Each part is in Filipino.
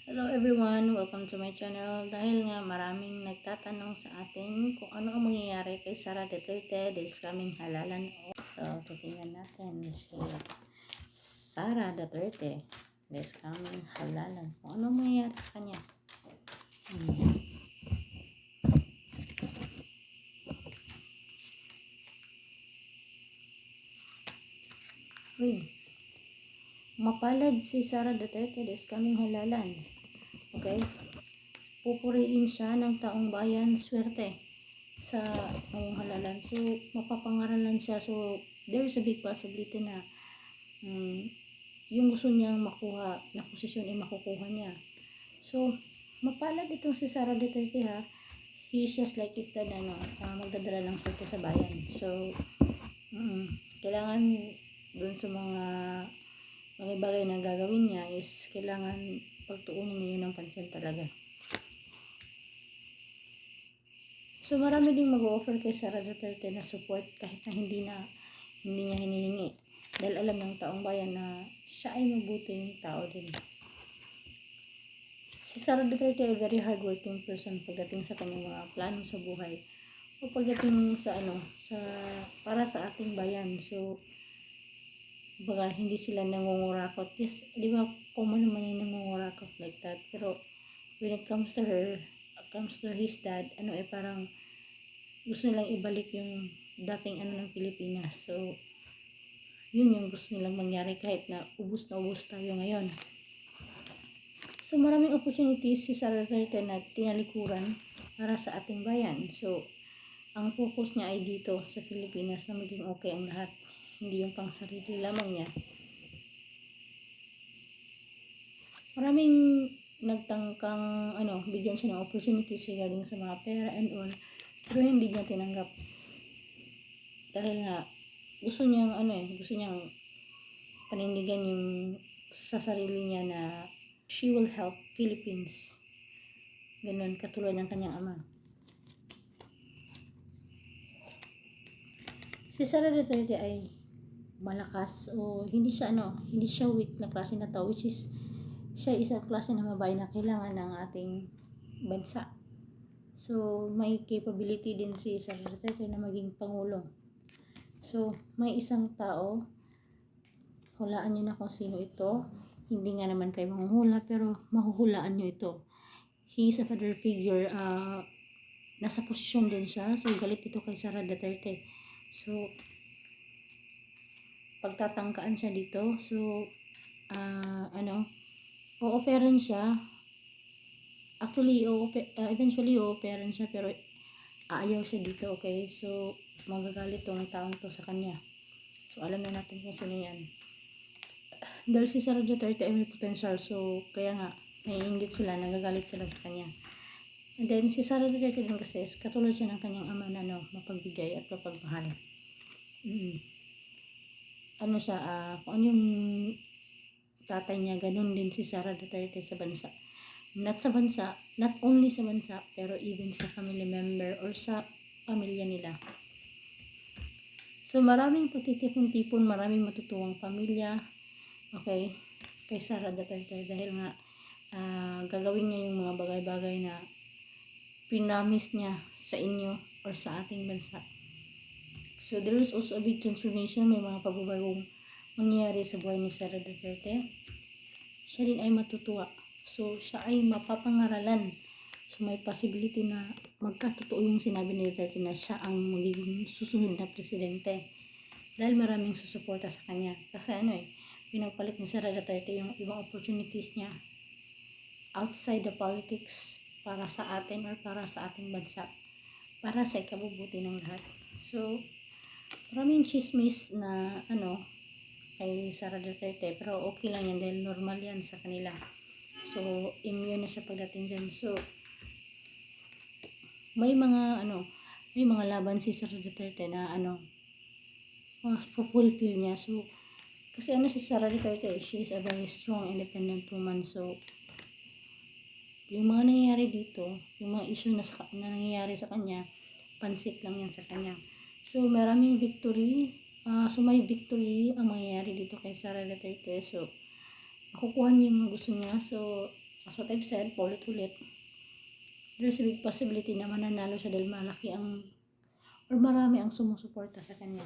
Hello everyone, welcome to my channel. Dahil nga maraming nagtatanong sa atin kung ano ang mangyayari kay Sara Duterte this coming halalan. So, titingnan natin si Sara Duterte this coming halalan. Kung ano mangyayari sa kanya. Uy, mapalad si Sara Duterte this coming halalan. Okay? Pupuriin siya ng taong bayan, swerte sa ngayong halalan. So, mapapangaralan siya. So, there is a big possibility na yung gusto niyang makuha na posisyon ay makukuha niya. So, mapalad itong si Sara Duterte ha. He is just like his dad, magdadala lang swerte sa bayan. So, kailangan dun sa mga bagay na gagawin niya is kailangan pagtuunin niyo ng pansin talaga. So, marami ding mag-offer kay Sara Duterte na support kahit na hindi niya hinihingi. Dahil alam ng taong bayan na siya ay mabuting tao din. Si Sara Duterte ay very hardworking person pagdating sa kanyang mga plano sa buhay. O pagdating sa para sa ating bayan. So, baga hindi sila nangungurakot. Yes, di ba, common naman yung nangungurakot like that. Pero, when it comes to his dad, parang gusto nilang ibalik yung dating ng Pilipinas. So, yun yung gusto nilang mangyari kahit na ubus tayo ngayon. So, maraming opportunities si Sara Duterte na tinalikuran para sa ating bayan. So, ang focus niya ay dito sa Pilipinas na maging okay ang lahat. Hindi yung pang sarili lamang niya. Maraming nagtangkang bigyan siya ng opportunities regarding sa mga pera and all. Pero hindi niya tinanggap. Dahil nga, gusto niyang panindigan yung sa sarili niya na she will help Philippines. Ganun, katulad ng kanyang ama. Si Sara Duterte ay malakas o hindi siya weak na klase na tao, which is siya isang klase na babae na kailangan ng ating bansa. So, may capability din si Sara Duterte na maging pangulo. So, may isang tao, hulaan nyo na kung sino ito. Hindi nga naman kayo mahuhula, pero mahuhulaan nyo ito. He is a father figure. Nasa posisyon din siya. So, galit ito kay Sara Duterte. So, pagtatangkaan siya dito. So, o-offeran siya. Actually, eventually o-offeran siya, pero ayaw siya dito, okay? So, magagalit tong taong to sa kanya. So, alam na natin kung sino yan. Dahil si Sara Duterte ay may potential, so, kaya nga, naiinggit sila, nagagalit sila sa kanya. And then, si Sara Duterte din kasi, katulad siya ng kanyang ama na, mapagbigay at mapagmahal. Kung ano yung tatay niya, ganun din si Sara Duterte sa bansa. Not only sa bansa, pero even sa family member or sa pamilya nila. So, maraming pagtitipon-tipon, maraming matutuwang pamilya, okay, kay Sara Duterte dahil nga gagawin niya yung mga bagay-bagay na pinamis niya sa inyo or sa ating bansa. So, there is also a big transformation, may mga pagbabagong mangyayari sa buhay ni Sara Duterte. Siya din ay matutuwa. So, siya ay mapapangaralan. So, may possibility na magkatotoo yung sinabi ni Duterte na siya ang magiging susunod na presidente. Dahil maraming susuporta sa kanya. Kasi pinagpalit ni Sara Duterte yung ibang opportunities niya outside the politics para sa atin or para sa ating bansa. Para sa ikabubuti ng lahat. So, maraming chismis na kay Sara Duterte. Pero okay lang yan dahil normal yan sa kanila. So, immune na siya pagdating dyan. So, may mga laban si Sara Duterte na fulfill niya. So, kasi si Sara Duterte, she is a very strong, independent woman. So, yung mga nangyayari dito, yung mga issue na nangyayari sa kanya, pansit lang yan sa kanya. So, maraming victory. So, may victory ang mangyayari dito kay Sara Duterte. So, makukuha niya yung gusto niya. So, as what I've said, paulit-ulit, there's a big possibility na mananalo siya dahil malaki ang or marami ang sumusuporta sa kanya.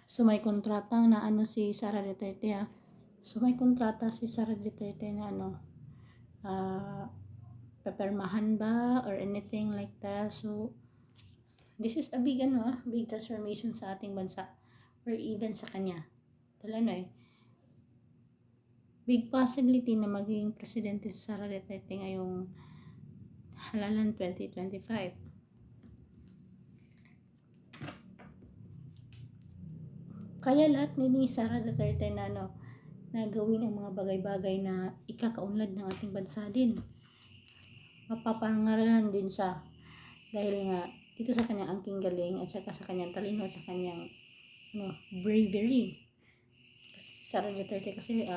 So may kontrata na ano si Sara Duterte ha. So may kontrata si Sara Duterte na ano, papermahan ba or anything like that. So this is a big ano big transformation sa ating bansa or even sa kanya. Dahil ano big possibility na magiging presidente si Sara Duterte ngayong halalan 2025. Kaya lahat ni Sara Duterte na na gawin ang mga bagay-bagay na ikakaunlad ng ating bansa din. Mapapangaralan din siya dahil nga dito sa kanyang angking galing at saka sa kanyang talino at sa kanyang bravery. Kasi si Sara Duterte kasi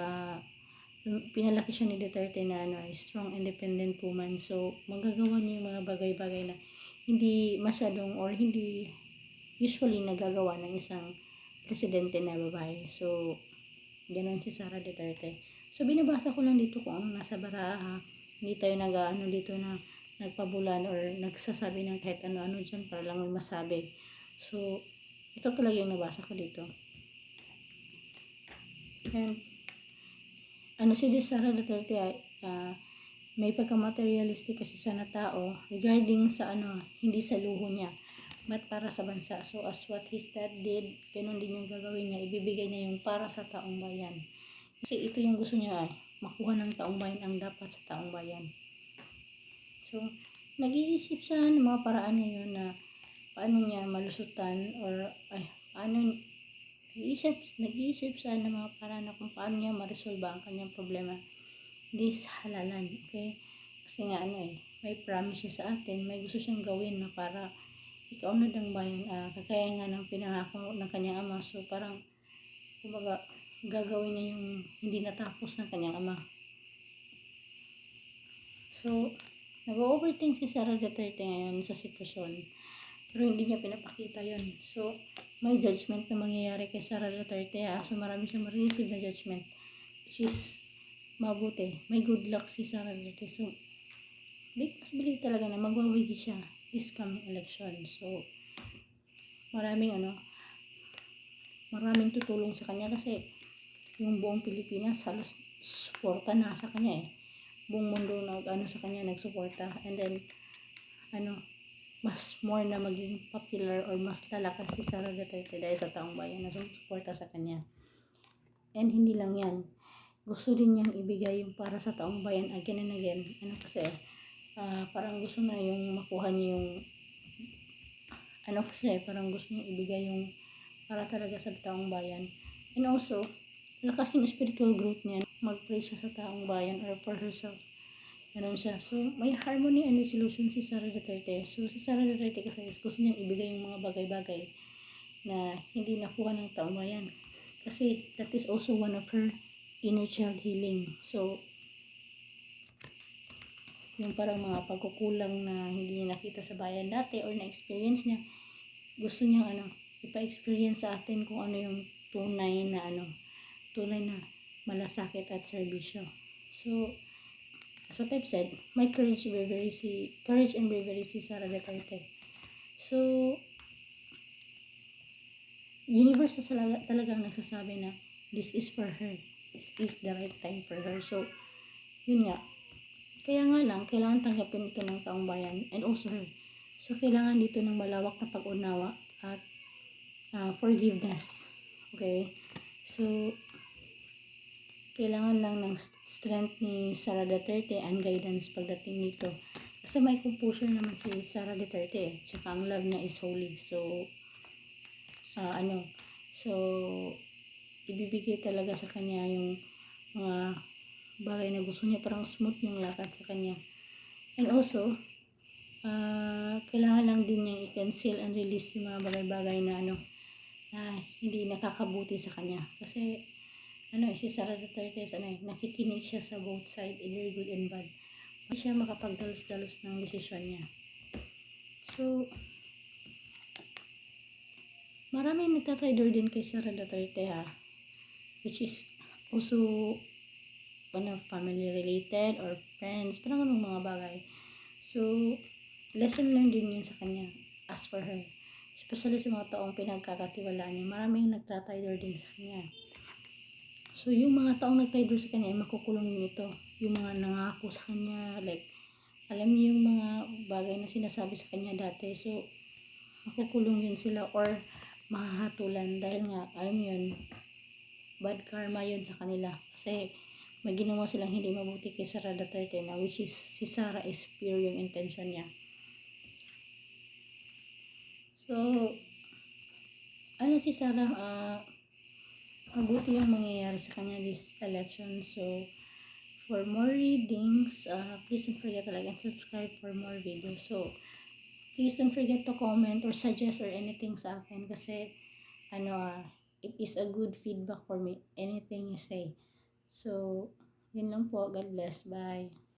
pinalaki siya ni Duterte na strong independent woman. So magagawa niya yung mga bagay-bagay na hindi masyadong or hindi usually nagagawa ng isang presidente na babae. So ganoon si Sara Duterte. So binabasa ko lang dito kung ano nasa baraha. Hindi tayo dito na nagpabulan or nagsasabi ng kahit ano-ano dyan para lang may masabi. So ito talaga yung nabasa ko dito. And si Sara Duterte ay may pagka-materialistic kasi siya na tao regarding sa hindi sa luho niya but para sa bansa. So as what his dad did, ganun din yung gagawin niya. Ibibigay niya yung para sa taong bayan. Kasi ito yung gusto niya makuha ng taong bayan ang dapat sa taong bayan. So nag-iisip siya ng mga paraan ngayon na paano niya malusutan or nag-iisip siya ng mga paraan na kung paano niya ma-resolve ang kanyang problema this halalan. Okay? Kasi nga may promise siya sa atin, may gusto siyang gawin na para ikaunlad ng bayan, kagaya nga ng pinangako ng kanyang ama. So parang kumbaga gagawin niya yung hindi natapos ng kanyang ama. So nag-overthink si Sara Duterte ngayon sa sitwasyon pero hindi niya pinapakita yon. So may judgment na mangyayari kay Sara Duterte so marami siyang ma-receive na judgment which is mabuti. May good luck si Sara Duterte. So big possibility talaga na magwawigi siya this coming election. So maraming tutulong sa kanya kasi yung buong Pilipinas halos suporta na sa kanya buong mundo sa kanya nagsuporta, and then mas more na maging popular or mas lalakas si Sara Duterte dahil sa taong bayan na suporta sa kanya. And hindi lang yan, gusto din niyang ibigay yung para sa taong bayan again and again. Kasi parang gusto na yung makuha niya yung parang gusto niyang ibigay yung para talaga sa taong bayan. And also lakas yung spiritual growth niya, mag-pray siya sa taong bayan or for herself. Ganun siya. So may harmony and resolution si Sara Duterte. So si Sara Duterte kasi gusto niyang ibigay yung mga bagay-bagay na hindi nakuha ng taong bayan. Kasi that is also one of her inner child healing. So yung parang mga pagkukulang na hindi niya nakita sa bayan dati or na-experience niya, gusto niya ipa-experience sa atin kung ano yung tunay na malasakit at serbisyo. So as what I've said, may courage and bravery si Sara Duterte. So universe talagang nagsasabi na this is for her, this is the right time for her. So yun nga, kaya nga lang kailangan tanggapin ito ng taong bayan and also her. So kailangan dito ng malawak na pag-unawa at forgiveness. Okay, so kailangan lang ng strength ni Sara Duterte and guidance pagdating dito. Kasi may composure naman si Sara Duterte tsaka ang love niya is holy. So so ibibigay talaga sa kanya yung mga bagay na gusto niya, parang smooth yung lakad sa kanya. And also kailangan lang din niyang i-cancel and release yung mga bagay-bagay na hindi nakakabuti sa kanya. Kasi si Sara Duterte nakikinig siya sa both side, either good and bad. Hindi siya makapagdalos-dalos ng desisyon niya. So maraming nagtatrader din kay Sara Duterte which is uso, family related or friends, parang ganung mga bagay. So, lesson learned din yun sa kanya, as for her. Especially sa mga taong pinagkakatiwalaan niya, maraming nagtatraidor din sa kanya. So, yung mga taong nagtraidor sa kanya ay makukulong din ito. Yung mga nangako sa kanya, like, alam niyo yung mga bagay na sinasabi sa kanya dati. So, makukulong yun sila or mahahatulan dahil nga, alam niyo yun, bad karma yun sa kanila. Kasi, may ginawa silang hindi mabuti kay Sara Duterte na which is si Sara is pure yung intention niya. So, ano si Sara, mabuti yung mangyayari sa kanya this election. So, for more readings, please don't forget to like and subscribe for more videos. So, please don't forget to comment or suggest or anything sa akin kasi, it is a good feedback for me, anything you say. So, yun lang po. God bless. Bye.